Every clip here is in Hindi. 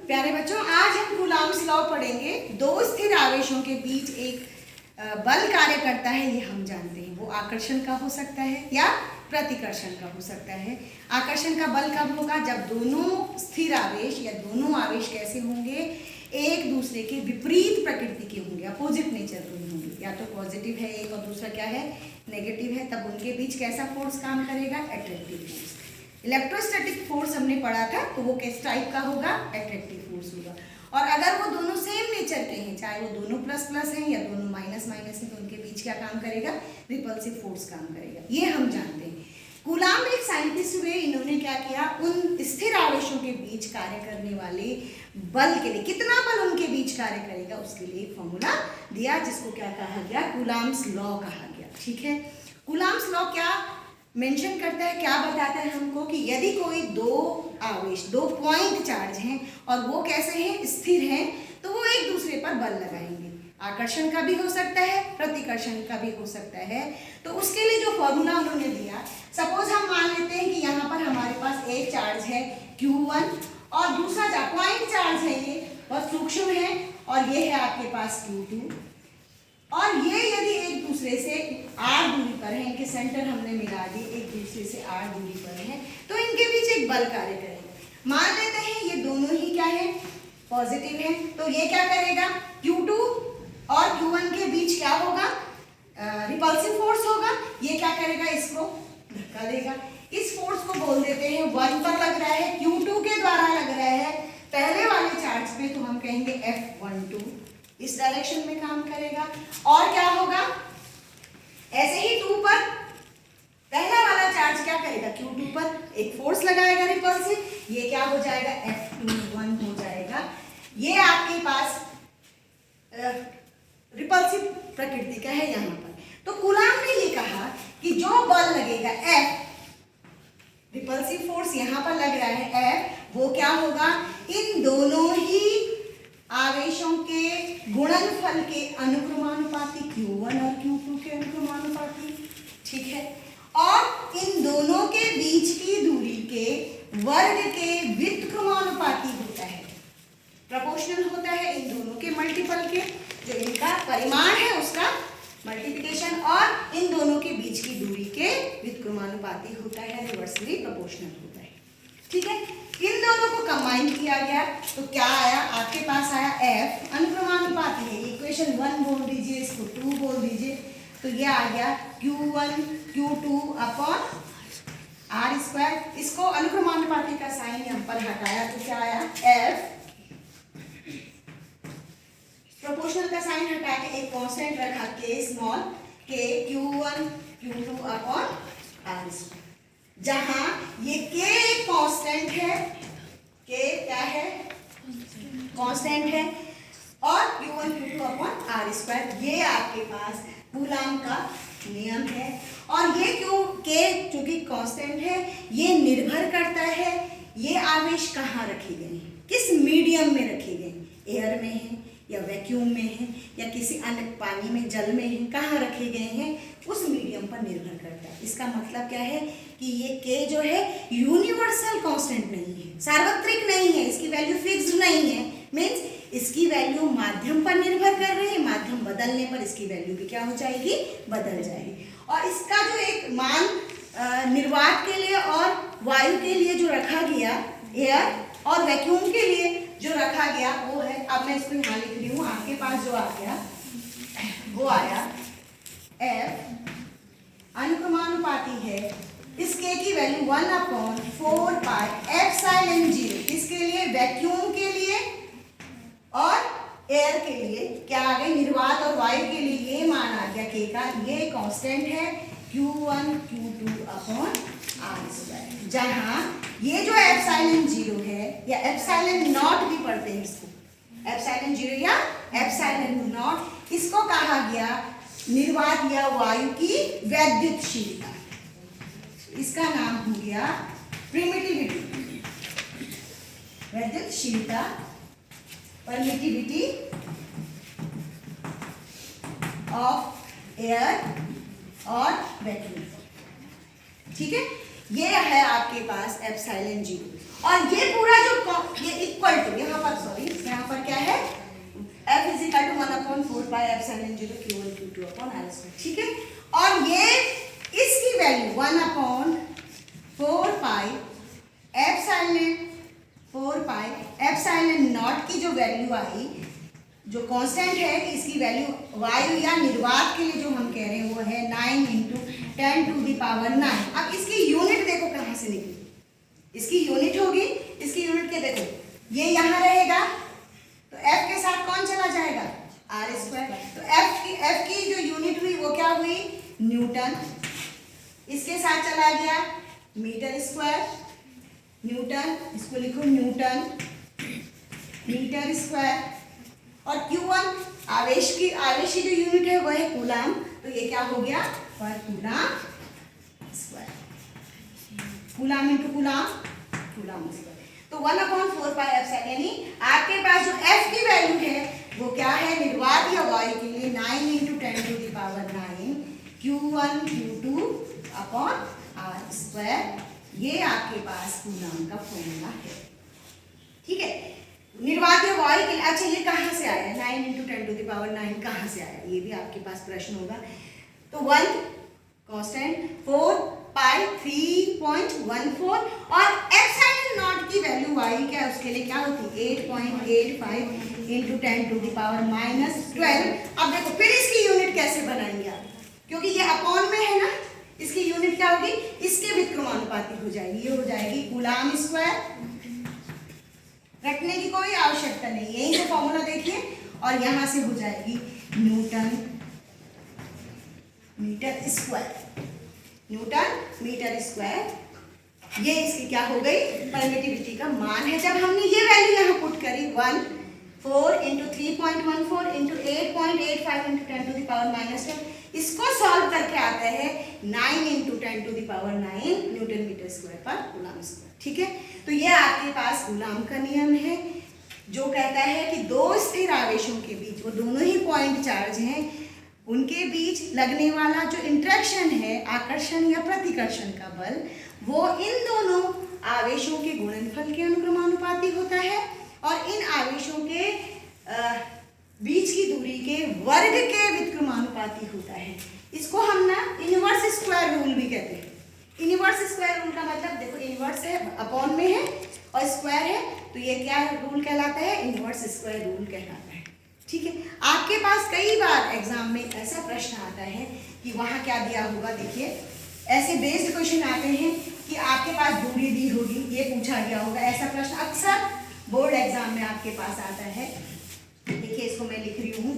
प्यारे बच्चों, आज हम कूलॉम्स लॉ पढ़ेंगे। दो स्थिर आवेशों के बीच एक बल कार्य करता है, ये हम जानते हैं। वो आकर्षण का हो सकता है या प्रतिकर्षण का हो सकता है। आकर्षण का बल कब होगा? जब दोनों स्थिर आवेश या दोनों आवेश कैसे होंगे? एक दूसरे के विपरीत प्रकृति के होंगे, अपोजिट नेचर के होंगे। या तो पॉजिटिव है एक और दूसरा क्या है, नेगेटिव है। तब उनके बीच कैसा फोर्स काम करेगा? Attractive force. इलेक्ट्रोस्टैटिक फोर्स हमने पढ़ा था, तो वो किस टाइप का होगा? अट्रैक्टिव फोर्स होगा। और अगर वो दोनों सेम नेचर के हैं, चाहे वो दोनों प्लस प्लस हैं या दोनों माइनस माइनस हैं, तो उनके बीच क्या काम करेगा? रिपल्सिव फोर्स काम करेगा। ये हम जानते हैं। कूलॉम एक साइंटिस्ट हुए, इन्होंने क्या किया? उन स्थिर आवेशों के बीच कार्य करने वाले बल के लिए, कितना बल उनके बीच कार्य करेगा, उसके लिए एक फॉर्मूला दिया, जिसको क्या कहा गया? कूलॉम्स लॉ कहा गया। ठीक है। कूलॉम्स लॉ क्या मेंशन करता है, क्या बताता है हमको? कि यदि कोई दो आवेश, दो पॉइंट चार्ज हैं और वो कैसे हैं? स्थिर हैं, तो वो एक दूसरे पर बल लगाएंगे। आकर्षण का भी हो सकता है, प्रतिकर्षण का भी हो सकता है। तो उसके लिए जो फॉर्मूला उन्होंने दिया, सपोज हम मान लेते हैं कि यहाँ पर हमारे पास एक चार्ज है Q1 और दूसरा पॉइंट चार्ज है, ये बहुत सूक्ष्म है, और ये है आपके पास Q2। और ये यदि एक दूसरे से r दूरी पर है, इनके सेंटर हमने मिला दिए, एक दूसरे से r दूरी पर है, तो इनके बीच एक बल कार्य करेगा। मान लेते हैं ये दोनों ही क्या है? पॉजिटिव है। तो ये क्या करेगा? Q2 और Q1 के बीच क्या होगा? रिपल्सिव फोर्स होगा। ये क्या करेगा? इसको धक्का देगा। इस फोर्स को बोल देते हैं 1 पर लग रहा है, Q2 के द्वारा लग रहा है पहले वाले चार्ज पे, तो हम कहेंगे F12 इस डायरेक्शन में काम करेगा। और क्या होगा? ऐसे ही 2 पर पहला वाला चार्ज क्या करेगा? Q2 पर एक फोर्स लगाएगा रिपल्सिव, ये क्या हो जाएगा? F21 हो जाएगा। ये आपके पास रिपल्सिव प्रकृति का है यहाँ पर। तो कूलॉम ने ये कहा कि जो बल लगेगा F, रिपल्सिव फोर्स यहाँ पर लग रहा है F, वो क्या होगा? इन दोनों ही आवेशों के गुणनफल के अनुक्रमानुपाती, Q1 और Q2 के अनुक्रमानुपाती। ठीक है। और इन दोनों के बीच की दूरी के वर्ग के व्युत्क्रमानुपाती होता है, प्रोपोर्शनल होता है इन दोनों के मल्टीपल के, जो इनका परिमाण है उसका मल्टीप्लिकेशन, और इन दोनों के बीच की दूरी के व्युत्क्रमानुपाती होता है, रिवर्सली प्रोपोर्शनल होता है। ठीक है। इन दोनों को कंबाइन किया गया तो क्या आया? आपके पास आया F अनुक्रमानुपाती है। इक्वेशन 1 बोल दीजिए, इसको 2 बोल दीजिए, तो ये आ गया Q1 Q2 अपॉन R²। इसको अनुक्रमानुपाती का साइन यहाँ पर हटाया तो क्या आया? F प्रोपोर्शनल का साइन हटा के एक कांस्टेंट रखा K small, K Q1 Q2 upon R²। जहां ये K एक कांस्टेंट है, K क्या है? कांस्टेंट है, और Q1 Q2 अपॉन R², ये आपके पास कूलॉम का नियम है। और ये K चूंकि कांस्टेंट है, ये निर्भर करता है ये आवेश कहाँ रखे गए हैं, किस मीडियम में रखे गए हैं, एयर में है या वैक्यूम में है या किसी अन्य पानी में, जल में है, कहाँ रखे गए हैं, उस मीडियम पर निर्भर करता है। इसका मतलब क्या है कि ये K जो है यूनिवर्सल कांस्टेंट नहीं है, सार्वत्रिक नहीं है, इसकी वैल्यू फिक्स्ड नहीं है। मीन्स इसकी वैल्यू माध्यम पर निर्भर कर रही है, माध्यम बदलने पर इसकी वैल्यू भी क्या हो जाएगी? बदल जाएगी। और इसका जो एक मान निर्वात के लिए और वायु के लिए जो रखा गया, एयर और वैक्यूम के लिए जो रखा गया, वो है, अब मैं इसको यहाँ लिख रही हूँ, आपके पास जो आ गया वो आया F अनुक्रमानुपाती है, इस K की वैल्यू 1/4 पाई एप्सिलॉन 0, इसके लिए वैक्यूम के लिए और एयर के लिए क्या आ गए? निर्वात और वायु के लिए ये मान आ गया K का, ये कांस्टेंट है Q1 Q2 अपॉन R²। जहां ये जो एप्सिलॉन 0 है, या एप्सिलॉन नॉट भी पढ़ते हैं इसको, एप्सिलॉन 0 या एप्सिलॉन नॉट, इसको कहा गया निर्वात या वायु की वैद्युतशीलता। इसका नाम हो गया परमिटिविटी, वैद्युतशीलता, परमिटिविटी ऑफ एयर और वैक्यूम। ठीक है। ये है आपके पास एप्सिलॉन 0, और ये पूरा जो ये इक्वल टू, यहाँ पर by epsilon 0 Q1 Q2 upon R square, ठीक है। और ये इसकी value 1 upon 4 pi epsilon not की जो वैल्यू आई, जो कांस्टेंट है, इसकी वैल्यू वायु या निर्वात के लिए जो हम कह रहे हैं वो है 9 × 10⁹। अब इसकी यूनिट देखो कहाँ से निकली, इसकी यूनिट होगी, इसकी यूनिट के देखो ये यहाँ रहेगा तो F के साथ कौन चला जाएगा, R स्क्वायर। तो F की जो यूनिट हुई वो क्या हुई, न्यूटन, इसके साथ चला गया मीटर स्क्वायर, न्यूटन, इसको लिखो न्यूटन मीटर स्क्वायर। और Q1 आवेश की जो यूनिट है वो है कूलाम, तो ये क्या हो गया, पर coulomb square, coulomb into coulomb square. तो 1/4 पाई एप्सिलॉन, यानी आपके पास जो F की वैल्यू है वो क्या है, निर्वात या वायु के लिए 9 × 10⁹ Q1 Q2 upon R square. ये आपके पास कूलाम का फॉर्मूला है, ठीक है। निर्वात या वायु के लिए, अच्छा ये कहाँ से आया 9 × 10⁹ कहाँ से आया, ये भी आपके पास प्रश्न होगा। तो 1 कांस्टेंट, 4 पाई 3.14 और एप्सिलॉन नॉट की वैल्यू वायु क्या है, उसके लिए क्या होती है 8.85 × 10⁻12। अब देखो फिर इसकी यूनिट कैसे बनाएंगे आप, क्योंकि ये अपॉन में है ना, इसकी यूनिट क्या होगी, इसके व्युत्क्रमानुपाती हो जाएगी, ये हो जाएगी कूलाम स्क्वायर। रखने की कोई आवश्यकता नहीं, यही से फॉर्मूला देखिए, और यहां से हो जाएगी न्यूटन मीटर स्क्वायर। ये इसकी क्या हो गई, परमिटिविटी का मान है। जब हमने ये वैल्यू यहाँ पुट करी 4 × 3.14 × 8.85 × 10⁻⁻12, इसको सॉल्व करके आता है 9 × 10⁹ न्यूटन मीटर स्क्वायर पर कूलाम स्क्वायर, ठीक है। तो ये आपके पास कूलाम का नियम है, जो कहता है कि दो स्थिर आवेशों के बीच, वो दोनों ही पॉइंट चार्ज हैं, उनके बीच लगने वाला जो इंटरेक्शन है, आकर्षण या प्रतिकर्षण का बल, वो इन दोनों आवेशों के गुणनफल के अनुक्रमानुपाती होता है और इन आवेशों के बीच की दूरी के वर्ग के व्युत्क्रमानुपाती होता है। इसको हम ना इनवर्स स्क्वायर रूल भी कहते हैं। इनवर्स स्क्वायर रूल का मतलब देखो, इनवर्स है, अपॉन में है और स्क्वायर है, तो ये क्या रूल कहलाता है, इनवर्स स्क्वायर रूल कहलाता है, ठीक है। आपके पास कई बार एग्जाम में ऐसा प्रश्न आता है कि वहाँ क्या दिया होगा, देखिए ऐसे बेस्ड क्वेश्चन आते हैं कि आपके पास दूरी दी होगी, ये पूछा गया होगा, ऐसा प्रश्न अक्सर बोर्ड एग्जाम में आपके पास आता है। देखिए इसको मैं लिख रही हूँ,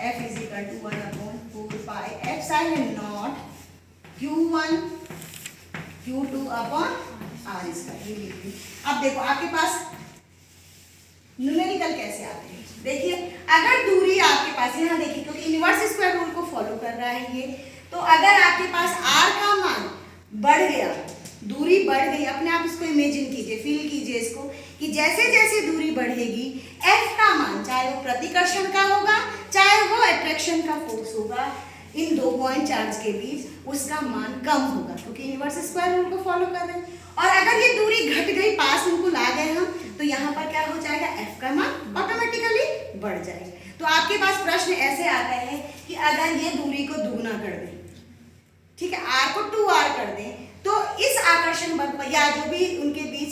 F = 1/4 pi epsilon not Q1 Q2 upon R square, ये लिख रही। अब देखो आपके पास न्यूमेरिकल कैसे आते हैं, देखिए अगर दूरी आपके पास, यहाँ देखिए क्योंकि इनवर्स स्क्वायर रूल को फॉलो कर रहा है ये, तो अगर आपके पास R का मान बढ़ गया, दूरी बढ़ गई, अपने आप इसको इमेजिन कीजिए, फील कीजिए इसको कि जैसे जैसे दूरी बढ़ेगी F का मान, चाहे वो प्रतिकर्षण का होगा चाहे वो अट्रैक्शन का फोर्स होगा, इन दो पॉइंट चार्ज के बीच, उसका मान कम होगा, क्योंकि इनवर्स स्क्वायर रूल को फॉलो कर रहे हैं। और अगर ये दूरी घट गई, पास इनको ला गए हम, तो यहाँ पर क्या हो जाएगा, F का मान ऑटोमेटिकली बढ़ जाएगा। तो आपके पास प्रश्न ऐसे आता है कि अगर ये दूरी को दुगना कर दें, ठीक है, R को 2R कर दें, तो इस आकर्षण बल पर या जो भी उनके बीच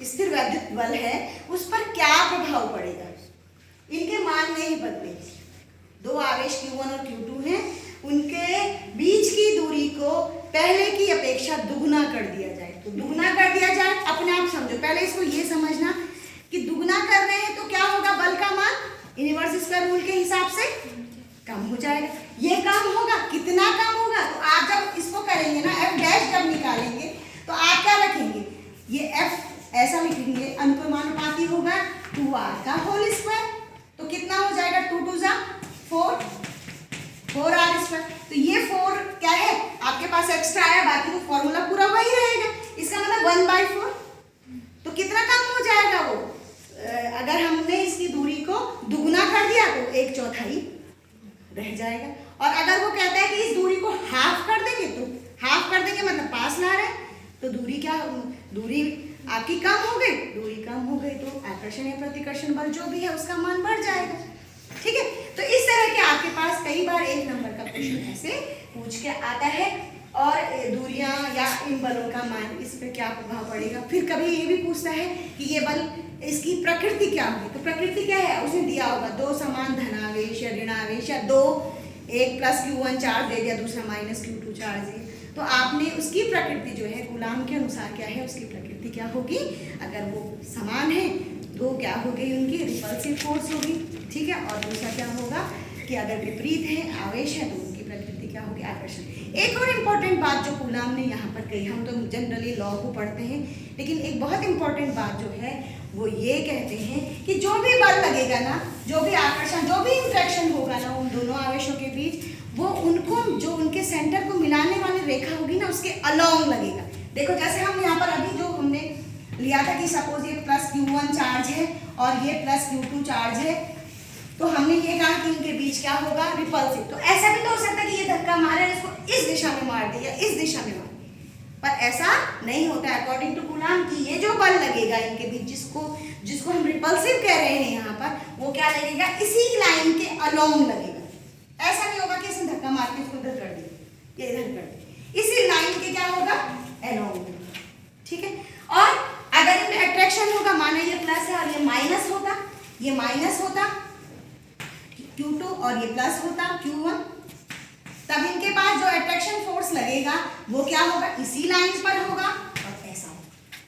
स्थिर वैद्युत बल है उस पर क्या प्रभाव पड़ेगा, इनके मान नहीं बदलेंगे। दो आवेश Q1 और Q2 हैं, उनके बीच की दूरी को पहले की अपेक्षा दुगना कर दिया जाए, तो दुगना कर दिया जाए, अपने आप समझो, पहले इसको ये समझना कि दुगना कर रहे हैं तो क्या होगा, बल का मान इनवर्स स्क्वायर रूल के हिसाब से कम हो जाएगा। ये कम होगा, कितना कम होगा, तो आप जब इसको करेंगे ना, F डैश जब निकालेंगे तो आप क्या रखेंगे, ये F ऐसा लिखेंगे, अनुक्रमानुपाती होगा 2R का होल स्क्वायर, तो कितना हो जाएगा, 2 × 2 = 4R स्क्वायर। तो ये 4 क्या है आपके पास एक्स्ट्रा आया, बाकी तो फॉर्मूला पूरा वही रहेगा, इसका मतलब 1/4। तो कितना कम हो जाएगा वो, अगर हमने इसकी दूरी को दुगना कर दिया तो 1/4 रह जाएगा। और अगर वो कहता है कि इस दूरी को हाफ कर देंगे, तो हाफ कर देंगे मतलब पास ला रहे हैं, तो दूरी क्या, दूरी आपकी कम हो गई, दूरी कम हो गई तो आकर्षण या प्रतिकर्षण बल जो भी है उसका मान बढ़ जाएगा। ठीक है, तो इस तरह के आपके पास कई बार एक नंबर का क्वेश्चन ऐसे पूछ के आता है। और दूरियां या इन बलों का मान, इस पे क्या प्रभाव पड़ेगा। फिर कभी ये भी पूछता है कि ये बल, इसकी प्रकृति क्या होगी। तो प्रकृति क्या है, उसने दिया होगा 2 समान धनावेश या ऋणावेश, या 2 एक प्लस Q1 चार्ज दे दिया, दूसरा माइनस Q2 चार्ज है। तो आपने उसकी प्रकृति जो है कूलाम के अनुसार क्या है, उसकी प्रकृति क्या होगी, अगर वो समान है तो क्या हो गई, उनकी रिपल्सिव फोर्स होगी। ठीक है, और दूसरा क्या होगा कि अगर विपरीत है, आवेश है, तो उनकी प्रकृति क्या होगी, आकर्षण। एक और इम्पॉर्टेंट बात जो कूलाम ने यहाँ पर कही, हम तो जनरली लॉ को पढ़ते हैं, लेकिन एक बहुत इम्पॉर्टेंट बात जो है वो ये कहते हैं कि जो भी बल लगेगा ना, जो भी आकर्षण, जो भी इंट्रैक्शन होगा ना उन दोनों आवेशों के बीच, वो उनको जो उनके सेंटर को मिलाने वाली रेखा होगी ना, उसके अलोंग लगेगा। देखो जैसे हम यहाँ पर अभी जो हमने लिया था कि सपोज ये प्लस Q1 चार्ज है और ये प्लस Q2 चार्ज है, तो हमने ये कहा कि इनके बीच क्या होगा, रिपल्सिव। तो ऐसा भी तो हो सकता है कि ये धक्का मारे, इसको इस दिशा में मार दे या इस दिशा में मार दे, पर ऐसा नहीं होता है अकॉर्डिंग टू कूलाम कि ये जो बल लगेगा इनके बीच, जिसको हम रिपल्सिव कह रहे हैं यहाँ पर, वो क्या लगेगा, इसी लाइन के अलोंग लगेगा। ऐसा नहीं होगा कि इसने धक्का मार के इसको इधर कर दिया, ये इधर कर दिया, इसी लाइन के क्या होगा, अलोंग। ठीक है, और अगर इनमें अट्रैक्शन होगा, माना ये प्लस है और ये माइनस होता, ये माइनस होता Q2 और ये प्लस होता Q1, तब इनके पास जो अट्रैक्शन फोर्स लगेगा वो क्या होगा, इसी लाइन पर होगा और ऐसा होगा।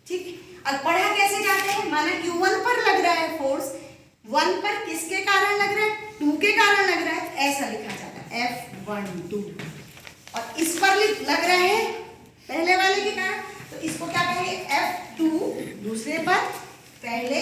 ठीक है, अब पढ़ा कैसे जाते हैं, माना Q1 पर लग रहा है फोर्स, 1 पर किसके कारण लग रहा है, 2 के कारण लग रहा है, ऐसा लिखा जाता है F12, और इस पर लग रहा है पहले वाले के कारण, तो इसको क्या कहेंगे, F2, दूसरे पर पहले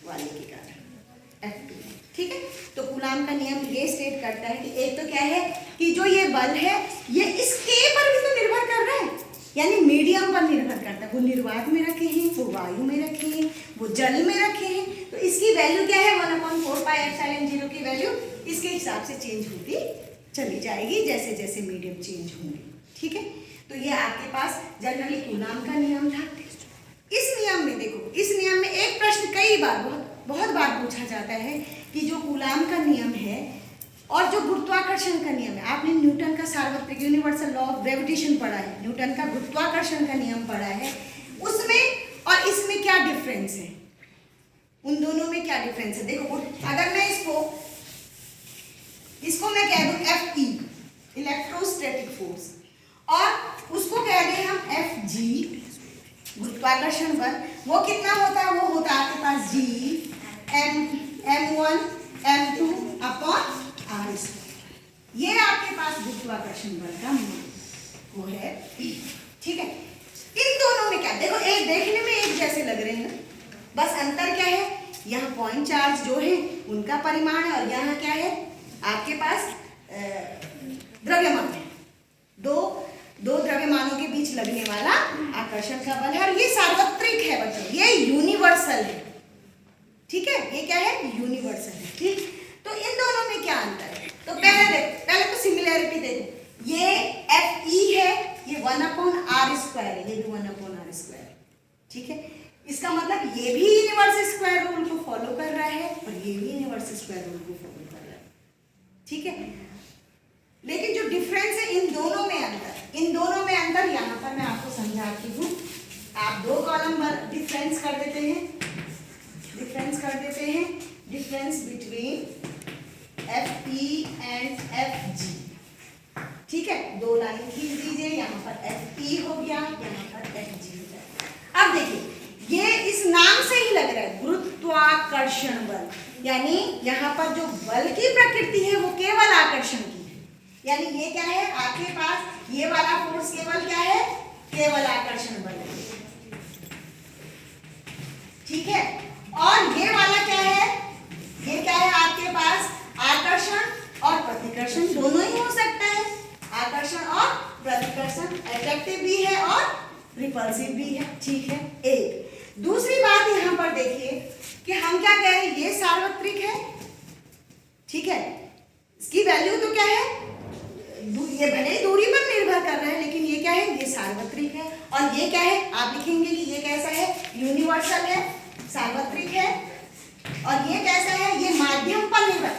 वाले के कारण F2। ठीक है, तो कूलाम का नियम ये स्टेट करता है कि एक तो क्या है कि जो ये बल है ये इस K पर भी तो निर्भर कर रहा है, यानी मीडियम पर निर्भर करता है। वो निर्वात में रखे हैं, वो वायु में रखे हैं, वो जल में रखे हैं, तो इसकी वैल्यू क्या है, 1/4πε0 की वैल्यू इसके हिसाब से चेंज होती चली जाएगी जैसे जैसे मीडियम चेंज होंगे। ठीक है, तो ये आपके पास जनरली कूलाम का नियम था। इस नियम में देखो, इस नियम में एक प्रश्न कई बार बहुत बार पूछा जाता है कि जो कूलाम का नियम है और जो गुरुत्वाकर्षण का नियम है, आपने न्यूटन का सार्वत्रिक यूनिवर्सल लॉ ऑफ ग्रेविटेशन पढ़ा है, न्यूटन का गुरुत्वाकर्षण का नियम पढ़ा है, उसमें और इसमें क्या डिफरेंस है, उन दोनों में क्या डिफरेंस है। देखो अगर मैं इसको मैं कह दूं Fe, इलेक्ट्रोस्टैटिक फोर्स, और उसको कह दें हम Fg, गुरुत्वाकर्षण बल, वो कितना होता है, वो होता है आपके पास G m1 m2 upon r²। ये आपके पास गुरुत्वाकर्षण बल का वो है। ठीक है, इन दोनों में क्या, देखो एक देखने में एक जैसे लग रहे हैं, बस अंतर क्या है, यहाँ पॉइंट चार्ज जो है उनका परिमाण है और यहाँ क्या है आपके पास द्रव्यमान है, दो द्रव्यमानों के बीच लगने वाला आकर्षण का बल है, और ये सार्वत्रिक है बच्चों, ये यूनिवर्सल है। ठीक है, ये क्या है, यूनिवर्सल है। ठीक, तो इन दोनों में क्या अंतर है, तो पहले तो सिमिलैरिटी देखो, ये Fe है, ये 1/r² है, ये भी 1/r²। ठीक है, इसका मतलब ये भी यूनिवर्सल स्क्वायर रूल को फॉलो कर रहा है और ये भी यूनिवर्सल स्क्वायर रूल को फॉलो कर रहा है। ठीक है, लेकिन जो डिफरेंस है इन दोनों में अंतर यहाँ पर मैं आपको समझाती हूँ। आप 2 कॉलम पर डिफरेंस कर देते हैं, difference between Fe and Fg। ठीक है, 2 लाइन खींच दीजिए, यहाँ पर Fe हो गया, यहाँ पर Fg हो गया। अब देखिए ये इस नाम से ही लग रहा है गुरुत्वाकर्षण बल, यानी यहाँ पर जो बल की प्रकृति है वो केवल आकर्षण की है, यानी ये क्या है आपके पास, ये वाला फोर्स केवल क्या है, केवल आकर्षण बल है। ठीक है, और ये वाला क्या है, ये क्या है आपके पास, आकर्षण और प्रतिकर्षण दोनों ही हो सकता है, आकर्षण और प्रतिकर्षण, अट्रैक्टिव भी है और रिपल्सिव भी है। ठीक है, एक दूसरी बात यहाँ पर देखिए कि हम क्या कह रहे हैं, ये सार्वत्रिक है। ठीक है, इसकी वैल्यू तो क्या है, ये भले दूरी पर निर्भर कर रहा है, लेकिन ये क्या है, ये सार्वत्रिक है। और ये क्या है, आप लिखेंगे कि ये कैसा है, यूनिवर्सल है, सार्वत्रिक है, और ये कैसा है, ये माध्यम पर निर्भर,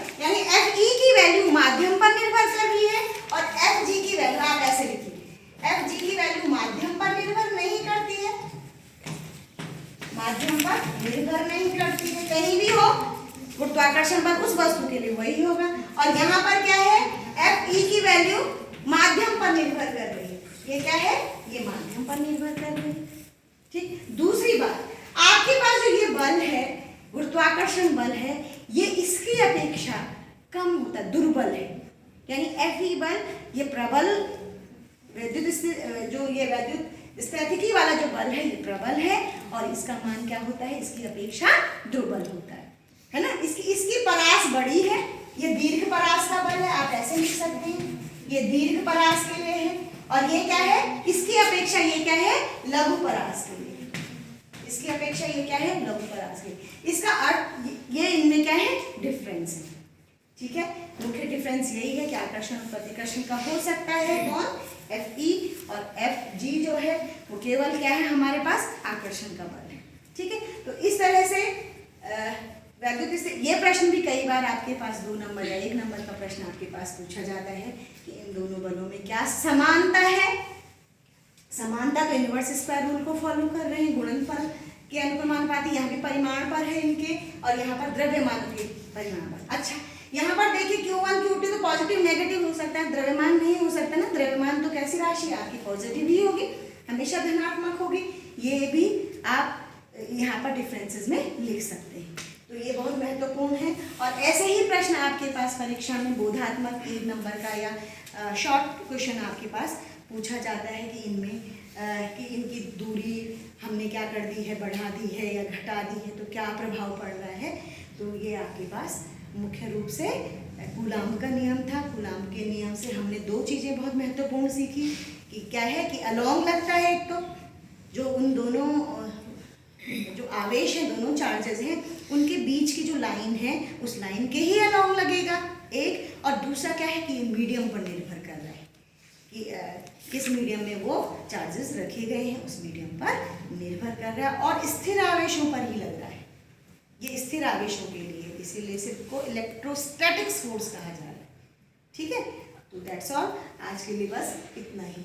गुरुत्वाकर्षण बल उस वस्तु के लिए वही होगा। और यहाँ पर क्या है, Fe की वैल्यू माध्यम पर निर्भर कर रही है। ये क्या है, ये माध्यम पर निर्भर कर रही है। ठीक। दूसरी बात, आपके पास जो ये बल है, गुरुत्वाकर्षण बल है, ये इसकी अपेक्षा कम होता है, दुर्बल है। यानी Fe बल ये प्रबल विद्युत स्थैतिकी वाला जो बल है ये प्रबल है, और इसका मान क्या होता है, इसकी अपेक्षा दुर्बल होता है ना। इसकी परास बड़ी है, ये दीर्घ परास का बल है, आप ऐसे लिख सकते हैं, ये दीर्घ परास के लिए है, और ये क्या है, इसकी अपेक्षा ये क्या है, लघु परास के लिए, इसकी अपेक्षा ये क्या है, लघु परास के लिए। इसका अर्थ ये इनमें क्या है, डिफरेंस है। ठीक है, मुख्य डिफरेंस यही है कि आकर्षण और प्रतिकर्षण का हो सकता है कौन, Fe, और Fg जो है वो केवल क्या है, हमारे पास आकर्षण का बल है। ठीक है, तो इस तरह से वैद्युत से ये प्रश्न भी कई बार आपके पास 2 नंबर या 1 नंबर का प्रश्न आपके पास पूछा जाता है कि इन दोनों बलों में क्या समानता है। समानता तो इनवर्स स्क्वायर रूल को फॉलो कर रहे हैं, गुणनफल के अनुपाती, यहाँ भी परिमाण पर है इनके, और यहाँ पर द्रव्यमान के परिमाण पर। अच्छा, यहाँ पर देखिए Q1 Q2 तो पॉजिटिव नेगेटिव हो सकता है, द्रव्यमान नहीं हो सकता ना। द्रव्यमान तो कैसी राशि आपकी पॉजिटिव ही होगी, हमेशा धनात्मक होगी। ये भी आप यहाँ पर डिफरेंसेस में लिख सकते हैं, तो ये बहुत महत्वपूर्ण है। और ऐसे ही प्रश्न आपके पास परीक्षा में बोधात्मक 1 नंबर का या शॉर्ट क्वेश्चन आपके पास पूछा जाता है कि इनमें कि इनकी दूरी हमने क्या कर दी है, बढ़ा दी है या घटा दी है, तो क्या प्रभाव पड़ रहा है। तो ये आपके पास मुख्य रूप से कूलाम का नियम था। कूलाम के नियम से हमने 2 चीज़ें बहुत महत्वपूर्ण सीखी कि क्या है कि अलोंग लगता है, एक तो जो उन दोनों जो आवेश है, दोनों चार्जेस हैं, उनके बीच की जो लाइन है उस लाइन के ही अलोंग लगेगा एक, और दूसरा क्या है कि मीडियम पर निर्भर कर रहा है कि किस मीडियम में वो चार्जेस रखे गए हैं, उस मीडियम पर निर्भर कर रहा है, और स्थिर आवेशों पर ही लग रहा है। ये स्थिर आवेशों के लिए, इसीलिए सिर्फ को इलेक्ट्रोस्टैटिक्स फोर्स कहा जा रहा है। ठीक है, तो दैट्स ऑल, आज के लिए बस इतना ही।